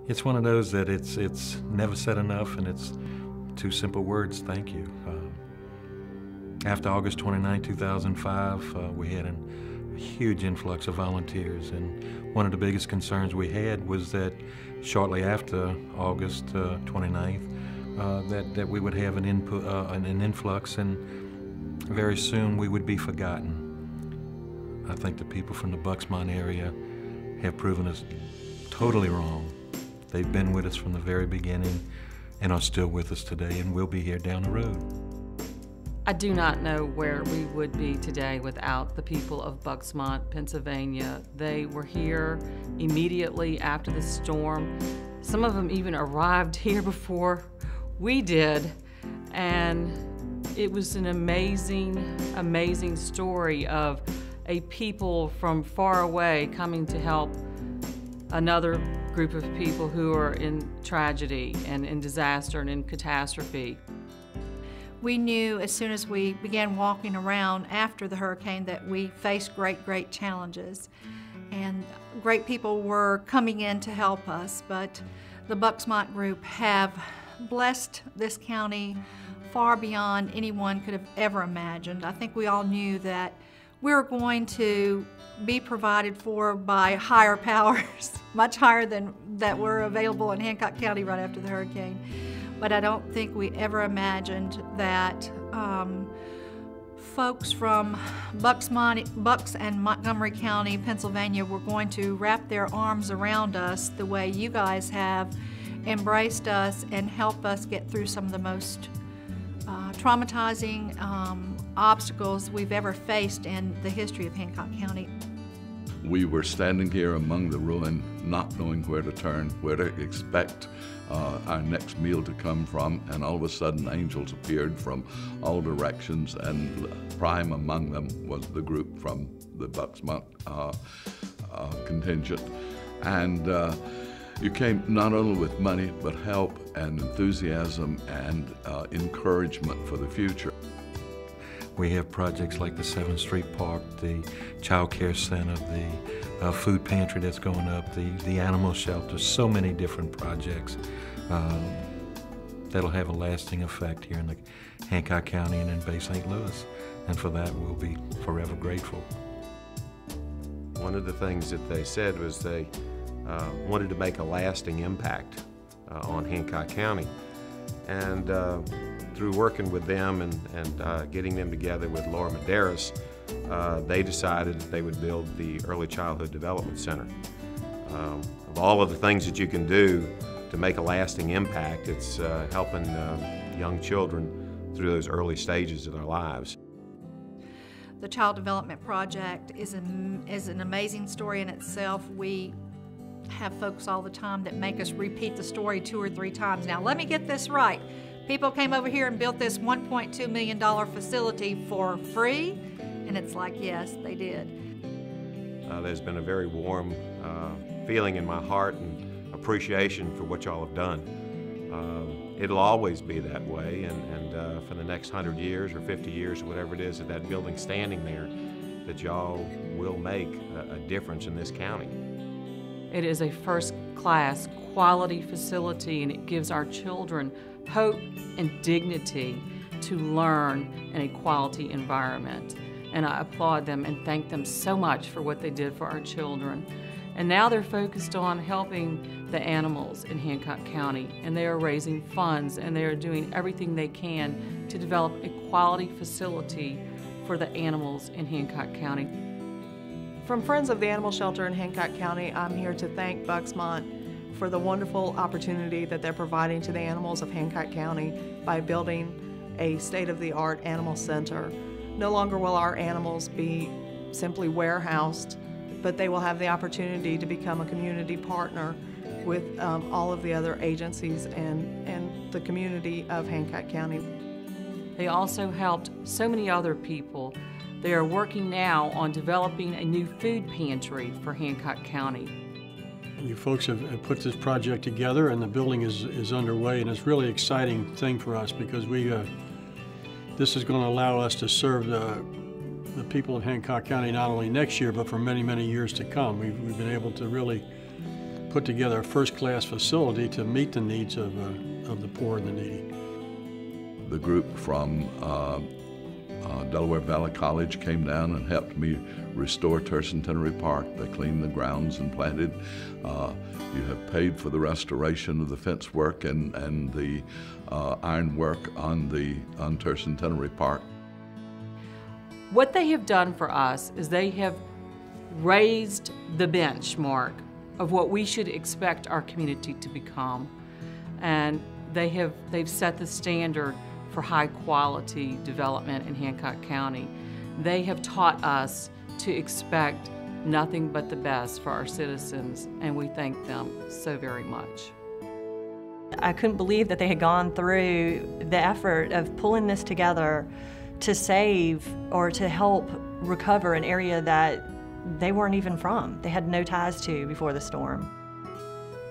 It's one of those that it's never said enough, and it's two simple words: thank you. After August 29, 2005, we had a huge influx of volunteers, and one of the biggest concerns we had was that shortly after August 29th, that we would have an influx, and very soon we would be forgotten. I think the people from the Bucksmont area have proven us totally wrong. They've been with us from the very beginning and are still with us today, and will be here down the road. I do not know where we would be today without the people of Bucksmont, Pennsylvania. They were here immediately after the storm. Some of them even arrived here before we did, and it was an amazing, amazing story of a people from far away coming to help another group of people who are in tragedy and in disaster and in catastrophe. We knew as soon as we began walking around after the hurricane that we faced great challenges. And great people were coming in to help us, but the Bucksmont group have blessed this county far beyond anyone could have ever imagined. I think we all knew that we were going to be provided for by higher powers, much higher than that were available in Hancock County right after the hurricane. But I don't think we ever imagined that folks from Bucks and Montgomery County, Pennsylvania, were going to wrap their arms around us the way you guys have embraced us and help us get through some of the most traumatizing obstacles we've ever faced in the history of Hancock County. We were standing here among the ruin, not knowing where to turn, where to expect our next meal to come from, and all of a sudden angels appeared from all directions, and prime among them was the group from the Bucksmont contingent. And you came not only with money, but help and enthusiasm and encouragement for the future. We have projects like the 7th Street Park, the Child Care Center, the food pantry that's going up, the animal shelter, so many different projects that'll have a lasting effect here in the Hancock County and in Bay St. Louis. And for that, we'll be forever grateful. One of the things that they said was they wanted to make a lasting impact on Hancock County. And through working with them and getting them together with Laura Medeiros, they decided that they would build the Early Childhood Development Center. Of all of the things that you can do to make a lasting impact, it's helping young children through those early stages of their lives. The Child Development Project is an amazing story in itself. We have folks all the time that make us repeat the story 2 or 3 times. Now, let me get this right. People came over here and built this $1.2 million facility for free, and it's like, yes, they did. There's been a very warm feeling in my heart and appreciation for what y'all have done. It'll always be that way, and for the next 100 years or 50 years or whatever it is that building's standing there, that y'all will make a difference in this county. It is a first-class quality facility, and it gives our children hope and dignity to learn in a quality environment. And I applaud them and thank them so much for what they did for our children. And now they're focused on helping the animals in Hancock County, and they are raising funds, and they are doing everything they can to develop a quality facility for the animals in Hancock County. From Friends of the Animal Shelter in Hancock County, I'm here to thank Bucksmont for the wonderful opportunity that they're providing to the animals of Hancock County by building a state-of-the-art animal center. No longer will our animals be simply warehoused, but they will have the opportunity to become a community partner with all of the other agencies and the community of Hancock County. They also helped so many other people. They are working now on developing a new food pantry for Hancock County. You folks have put this project together, and the building is underway, and it's a really exciting thing for us because this is going to allow us to serve the people of Hancock County not only next year but for many years to come. We've been able to really put together a first-class facility to meet the needs of the poor and the needy. The group from Delaware Valley College came down and helped me restore Tercentenary Park. They cleaned the grounds and planted. You have paid for the restoration of the fence work and the iron work on Tercentenary Park. What they have done for us is they have raised the benchmark of what we should expect our community to become. And they've set the standard for high quality development in Hancock County. They have taught us to expect nothing but the best for our citizens, and we thank them so very much. I couldn't believe that they had gone through the effort of pulling this together to save or to help recover an area that they weren't even from. They had no ties to before the storm.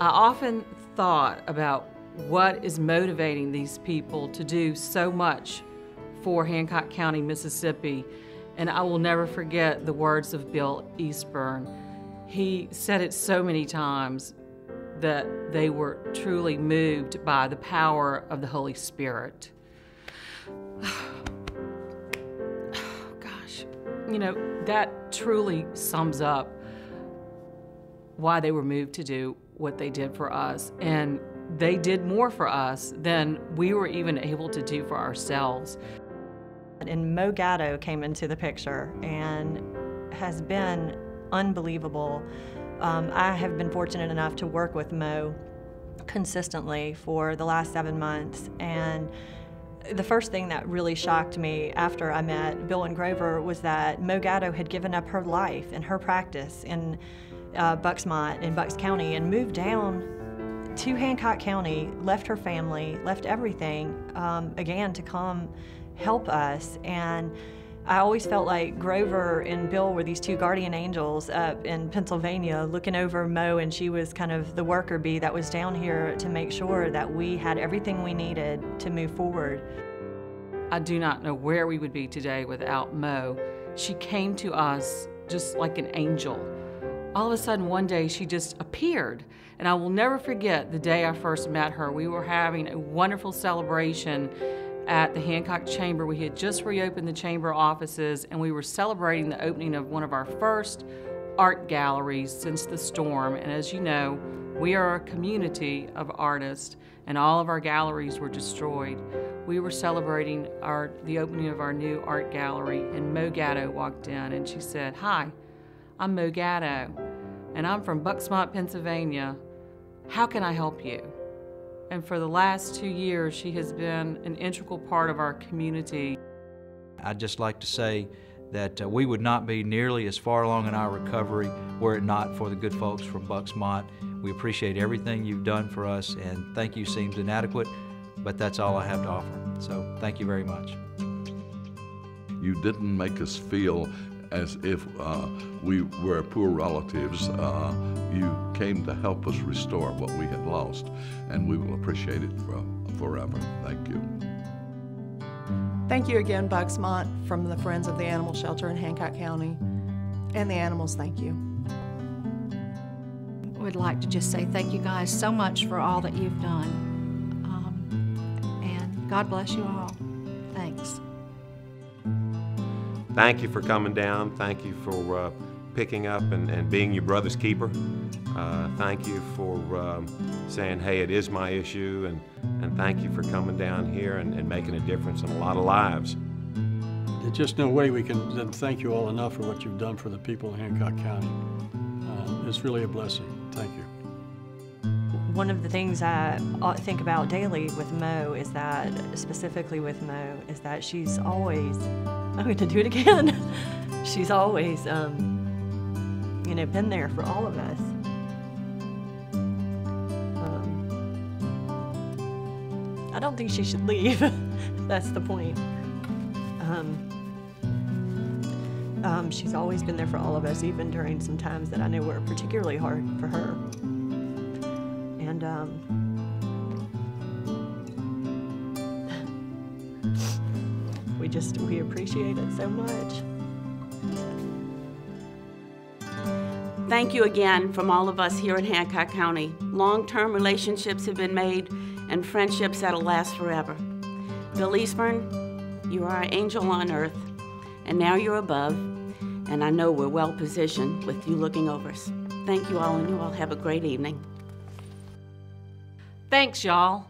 I often thought about what is motivating these people to do so much for Hancock County, Mississippi, and I will never forget the words of Bill Eastburn. He said it so many times that they were truly moved by the power of the Holy Spirit. Gosh, you know, that truly sums up why they were moved to do what they did for us. And they did more for us than we were even able to do for ourselves. And Mo Gatto came into the picture and has been unbelievable. I have been fortunate enough to work with Mo consistently for the last 7 months, and the first thing that really shocked me after I met Bill and Grover was that Mo Gatto had given up her life and her practice in Bucksmont in Bucks County and moved down to Hancock County, left her family, left everything, again, to come help us. And I always felt like Grover and Bill were these two guardian angels up in Pennsylvania looking over Mo, and she was kind of the worker bee that was down here to make sure that we had everything we needed to move forward. I do not know where we would be today without Mo. She came to us just like an angel. All of a sudden, one day, she just appeared. And I will never forget the day I first met her. We were having a wonderful celebration at the Hancock Chamber. We had just reopened the chamber offices, and we were celebrating the opening of one of our first art galleries since the storm. And as you know, we are a community of artists, and all of our galleries were destroyed. We were celebrating the opening of our new art gallery, and Mo Gatto walked in, and she said, "Hi, I'm Mo Gatto, and I'm from Bucksmont, Pennsylvania. How can I help you?" And for the last 2 years, she has been an integral part of our community. I'd just like to say that we would not be nearly as far along in our recovery were it not for the good folks from Bucksmont. We appreciate everything you've done for us, and thank you seems inadequate, but that's all I have to offer. So thank you very much. You didn't make us feel as if we were poor relatives. You came to help us restore what we had lost, and we will appreciate it forever. Thank you. Thank you again, Bucksmont, from the Friends of the Animal Shelter in Hancock County. And the animals, thank you. Would like to just say thank you guys so much for all that you've done. And God bless you all. Thanks. Thank you for coming down. Thank you for picking up and being your brother's keeper. Thank you for saying, hey, it is my issue, and thank you for coming down here and making a difference in a lot of lives. There's just no way we can thank you all enough for what you've done for the people of Hancock County. It's really a blessing. Thank you. One of the things I think about daily with Mo is that, specifically with Mo, is that she's always, I'm going to do it again, she's always, you know, been there for all of us. I don't think she should leave. That's the point. She's always been there for all of us, even during some times that I know were particularly hard for her. And we appreciate it so much. Thank you again from all of us here in Hancock County. Long-term relationships have been made and friendships that'll last forever. Bill Eastburn, you are our angel on earth, and now you're above, and I know we're well positioned with you looking over us. Thank you all, and you all have a great evening. Thanks, y'all.